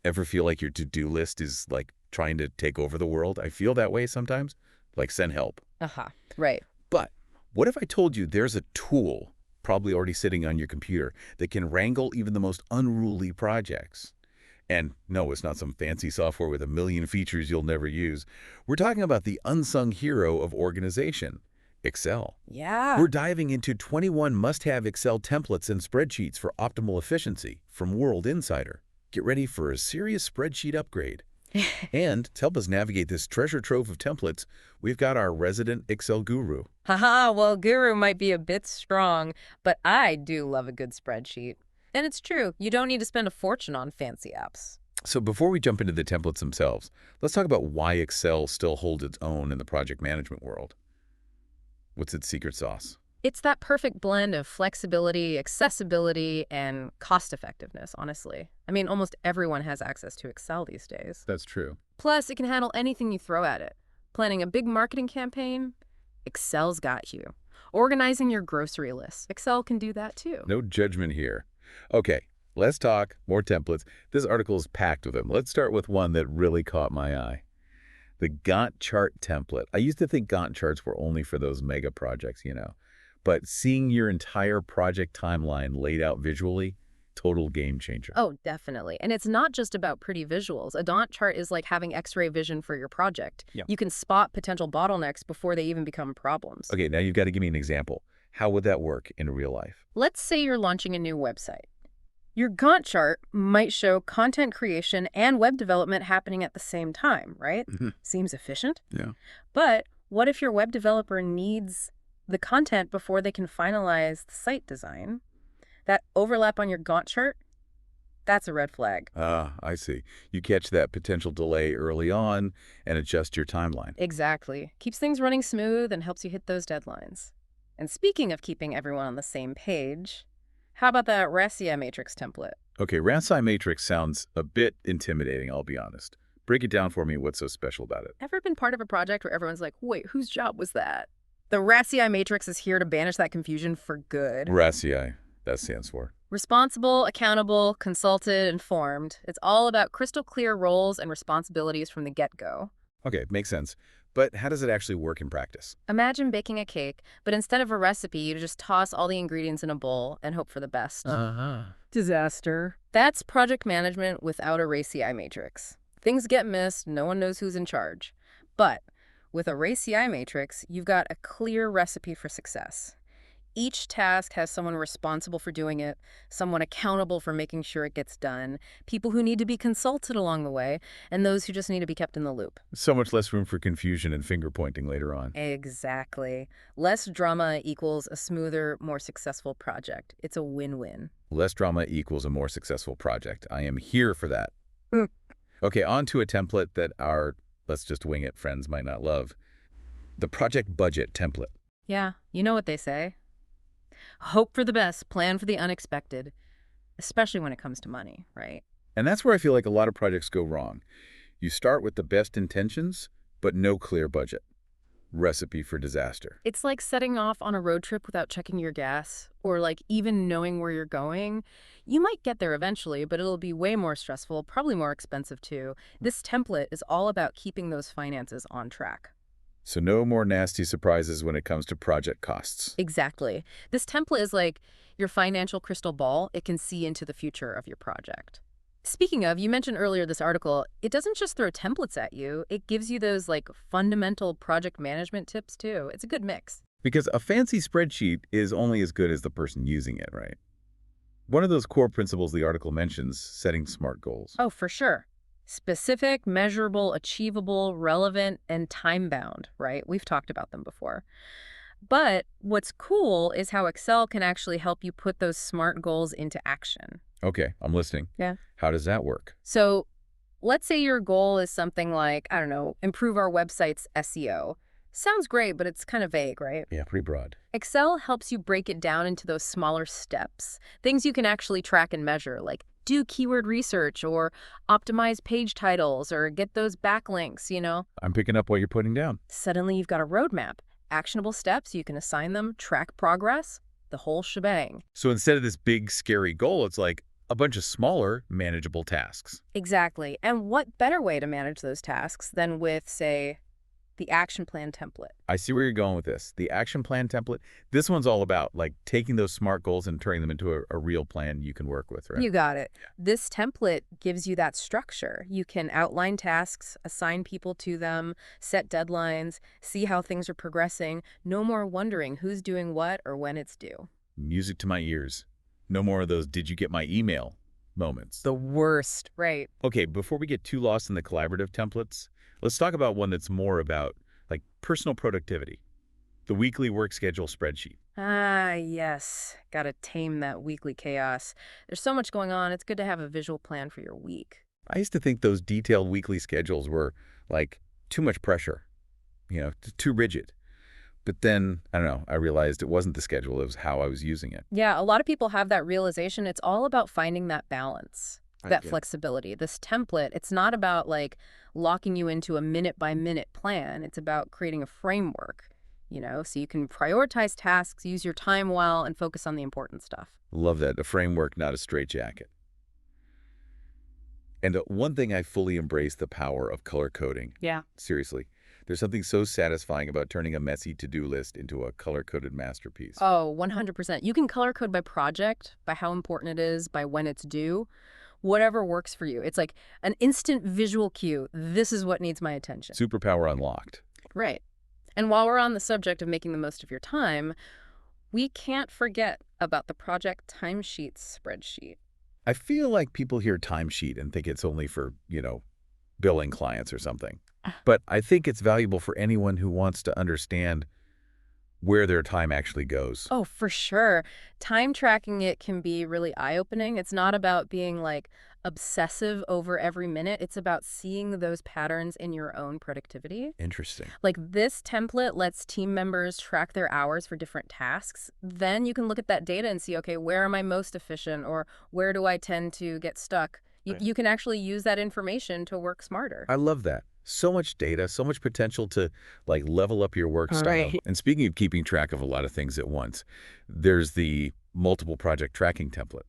Ever feel like your to-do list is like trying to take over the world? I feel that way sometimes. Like, send help. Aha, right. But what if I told you there's a tool, probably already sitting on your computer, that can wrangle even the most unruly projects? And no, it's not some fancy software with a million features you'll never use. We're talking about the unsung hero of organization, Excel. Yeah. We're diving into 21 must-have Excel templates and spreadsheets for optimal efficiency from World Insider. Get ready for a serious spreadsheet upgrade. And to help us navigate this treasure trove of templates, we've got our resident Excel guru. Haha, well, guru might be a bit strong, but I do love a good spreadsheet. And it's true, you don't need to spend a fortune on fancy apps. So before we jump into the templates themselves, let's talk about why Excel still holds its own in the project management world. What's its secret sauce? It's that perfect blend of flexibility, accessibility, and cost-effectiveness, honestly. I mean, almost everyone has access to Excel these days. That's true. Plus, it can handle anything you throw at it. Planning a big marketing campaign? Excel's got you. Organizing your grocery list? Excel can do that too. No judgment here. Okay, let's talk more templates. This article is packed with them. Let's start with one that really caught my eye. The Gantt chart template. I used to think Gantt charts were only for those mega projects, But seeing your entire project timeline laid out visually, total game changer. Oh, definitely. And it's not just about pretty visuals. A Gantt chart is like having X-ray vision for your project. Yeah. You can spot potential bottlenecks before they even become problems. Okay, now you've got to give me an example. How would that work in real life? Let's say you're launching a new website. Your Gantt chart might show content creation and web development happening at the same time, right? Seems efficient. Yeah. But what if your web developer needs the content before they can finalize the site design? That overlap on your Gantt chart, that's a red flag. Ah, I see. You catch that potential delay early on and adjust your timeline. Exactly. Keeps things running smooth and helps you hit those deadlines. And speaking of keeping everyone on the same page, how about that RACI matrix template? Okay, RACI matrix sounds a bit intimidating, I'll be honest. Break it down for me. What's so special about it? Ever been part of a project where everyone's like, wait, whose job was that? The RACI matrix is here to banish that confusion for good. RACI, that stands for. Responsible, accountable, consulted, informed. It's all about crystal clear roles and responsibilities from the get-go. Okay, makes sense. But how does it actually work in practice? Imagine baking a cake, but instead of a recipe, you just toss all the ingredients in a bowl and hope for the best. Disaster. That's project management without a RACI matrix. Things get missed, no one knows who's in charge. But with a RACI matrix, you've got a clear recipe for success. Each task has someone responsible for doing it, someone accountable for making sure it gets done, people who need to be consulted along the way, and those who just need to be kept in the loop. So much less room for confusion and finger-pointing later on. Exactly. Less drama equals a smoother, more successful project. It's a win-win. Less drama equals a more successful project. I am here for that. Okay, on to a template that our, let's just wing it, friends might not love. The project budget template. Yeah, you know what they say. Hope for the best, plan for the unexpected, especially when it comes to money, right? And that's where I feel like a lot of projects go wrong. You start with the best intentions, but no clear budget. Recipe for disaster. It's like setting off on a road trip without checking your gas, or like even knowing where you're going. You might get there eventually, but it'll be way more stressful, probably more expensive too. This template is all about keeping those finances on track. So no more nasty surprises when it comes to project costs. Exactly. This template is like your financial crystal ball. It can see into the future of your project. Speaking of, you mentioned earlier this article, it doesn't just throw templates at you. It gives you those like fundamental project management tips too. It's a good mix. Because a fancy spreadsheet is only as good as the person using it, right? One of those core principles the article mentions, setting SMART goals. Oh, for sure. Specific, measurable, achievable, relevant, and time-bound, right? We've talked about them before. But what's cool is how Excel can actually help you put those SMART goals into action. Okay, I'm listening. Yeah. How does that work? So let's say your goal is something like, I don't know, improve our website's SEO. Sounds great, but it's kind of vague, right? Yeah, pretty broad. Excel helps you break it down into those smaller steps, things you can actually track and measure, like do keyword research or optimize page titles or get those backlinks, I'm picking up what you're putting down. Suddenly you've got a roadmap, actionable steps, you can assign them, track progress, the whole shebang. So instead of this big, scary goal, it's like, a bunch of smaller, manageable tasks. Exactly. And what better way to manage those tasks than with, say, the action plan template? I see where you're going with this. The action plan template, this one's all about like taking those SMART goals and turning them into a real plan you can work with, right? You got it. This template gives you that structure. You can outline tasks, assign people to them, set deadlines, see how things are progressing. No more wondering who's doing what or when it's due. Music to my ears. No more of those "did you get my email" moments. The worst. Right. Okay, before we get too lost in the collaborative templates, let's talk about one that's more about like personal productivity. The weekly work schedule spreadsheet. Ah, yes. Gotta tame that weekly chaos. There's so much going on. It's good to have a visual plan for your week. I used to think those detailed weekly schedules were like too much pressure, too rigid. But then, I don't know, I realized it wasn't the schedule, it was how I was using it. Yeah, a lot of people have that realization. It's all about finding that balance, that flexibility. This template, it's not about like locking you into a minute-by-minute plan. It's about creating a framework, so you can prioritize tasks, use your time well, and focus on the important stuff. Love that. A framework, not a straitjacket. And one thing I fully embrace the power of color coding. Yeah. Seriously. There's something so satisfying about turning a messy to-do list into a color-coded masterpiece. Oh, 100%. You can color code by project, by how important it is, by when it's due, whatever works for you. It's like an instant visual cue. This is what needs my attention. Superpower unlocked. Right. And while we're on the subject of making the most of your time, we can't forget about the project timesheets spreadsheet. I feel like people hear timesheet and think it's only for, billing clients or something. But I think it's valuable for anyone who wants to understand where their time actually goes. Oh, for sure. Time tracking it can be really eye-opening. It's not about being like obsessive over every minute. It's about seeing those patterns in your own productivity. Interesting. Like this template lets team members track their hours for different tasks. Then you can look at that data and see, okay, where am I most efficient or where do I tend to get stuck? You can actually use that information to work smarter. I love that. So much data, so much potential to like level up your work style. Right. And speaking of keeping track of a lot of things at once, there's the multiple project tracking template.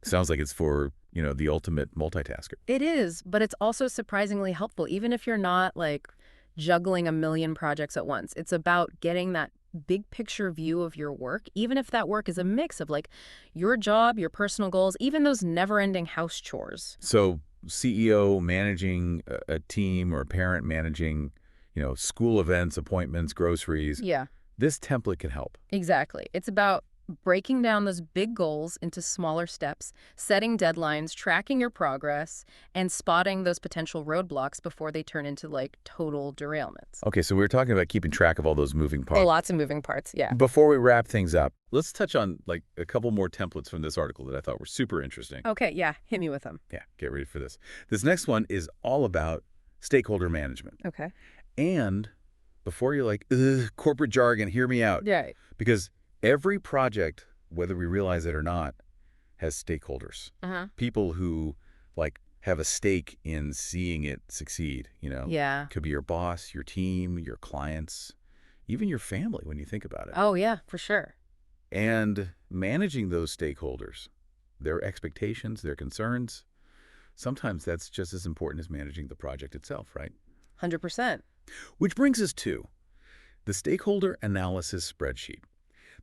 Sounds like it's for, the ultimate multitasker. It is, but it's also surprisingly helpful, even if you're not like juggling a million projects at once. It's about getting that big picture view of your work, even if that work is a mix of like your job, your personal goals, even those never-ending house chores. So CEO managing a team or a parent managing, school events, appointments, groceries. Yeah, This template can help. exactly. It's about breaking down those big goals into smaller steps, setting deadlines, tracking your progress, and spotting those potential roadblocks before they turn into like total derailments. Okay, so we were talking about keeping track of all those moving parts. Oh, lots of moving parts, yeah. Before we wrap things up, let's touch on like a couple more templates from this article that I thought were super interesting. Okay, yeah, hit me with them. Yeah, get ready for this. This next one is all about stakeholder management. Okay. And before you're like, ugh, corporate jargon, hear me out. Yeah. Because every project, whether we realize it or not, has stakeholders. People who like have a stake in seeing it succeed, Yeah. Could be your boss, your team, your clients, even your family when you think about it. Oh, yeah, for sure. And managing those stakeholders, their expectations, their concerns, sometimes that's just as important as managing the project itself, right? 100%. Which brings us to the stakeholder analysis spreadsheet.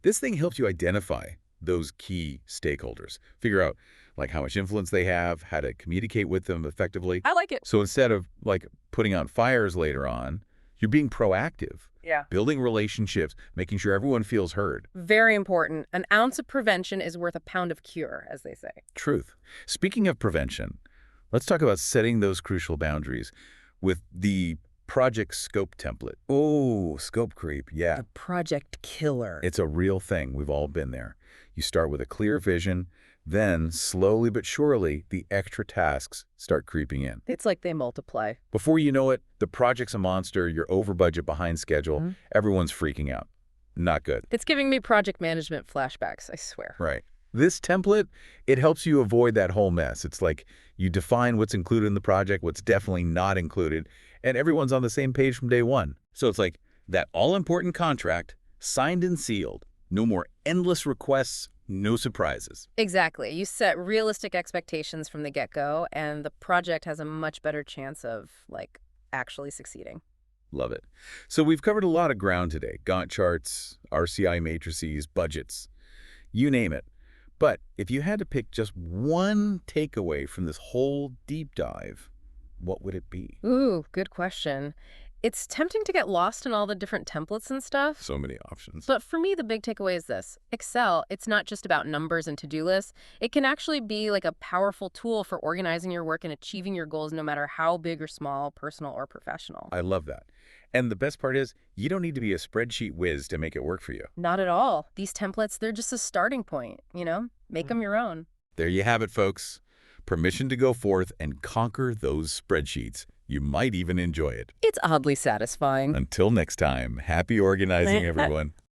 This thing helps you identify those key stakeholders, figure out like how much influence they have, how to communicate with them effectively. I like it. So instead of like putting out fires later on, you're being proactive. Yeah. Building relationships, making sure everyone feels heard. Very important. An ounce of prevention is worth a pound of cure, as they say. Truth. Speaking of prevention, let's talk about setting those crucial boundaries with the project scope template. Oh, scope creep, yeah. The project killer. It's a real thing. We've all been there. You start with a clear vision, then slowly but surely, the extra tasks start creeping in. It's like they multiply. Before you know it, the project's a monster, you're over budget, behind schedule, everyone's freaking out. Not good. It's giving me project management flashbacks, I swear. Right. This template, it helps you avoid that whole mess. It's like you define what's included in the project, what's definitely not included, and everyone's on the same page from day one. So it's like that all-important contract, signed and sealed. No more endless requests, No surprises. Exactly. You set realistic expectations from the get-go, and the project has a much better chance of, like, actually succeeding. Love it. So we've covered a lot of ground today. Gantt charts, RCI matrices, budgets, you name it. But if you had to pick just one takeaway from this whole deep dive, what would it be? Ooh, good question. It's tempting to get lost in all the different templates and stuff. So many options. But for me, the big takeaway is this. Excel, it's not just about numbers and to-do lists. It can actually be like a powerful tool for organizing your work and achieving your goals no matter how big or small, personal or professional. I love that. And the best part is, you don't need to be a spreadsheet whiz to make it work for you. Not at all. These templates, they're just a starting point, Make them your own. There you have it, folks. Permission to go forth and conquer those spreadsheets. You might even enjoy it. It's oddly satisfying. Until next time, happy organizing, everyone.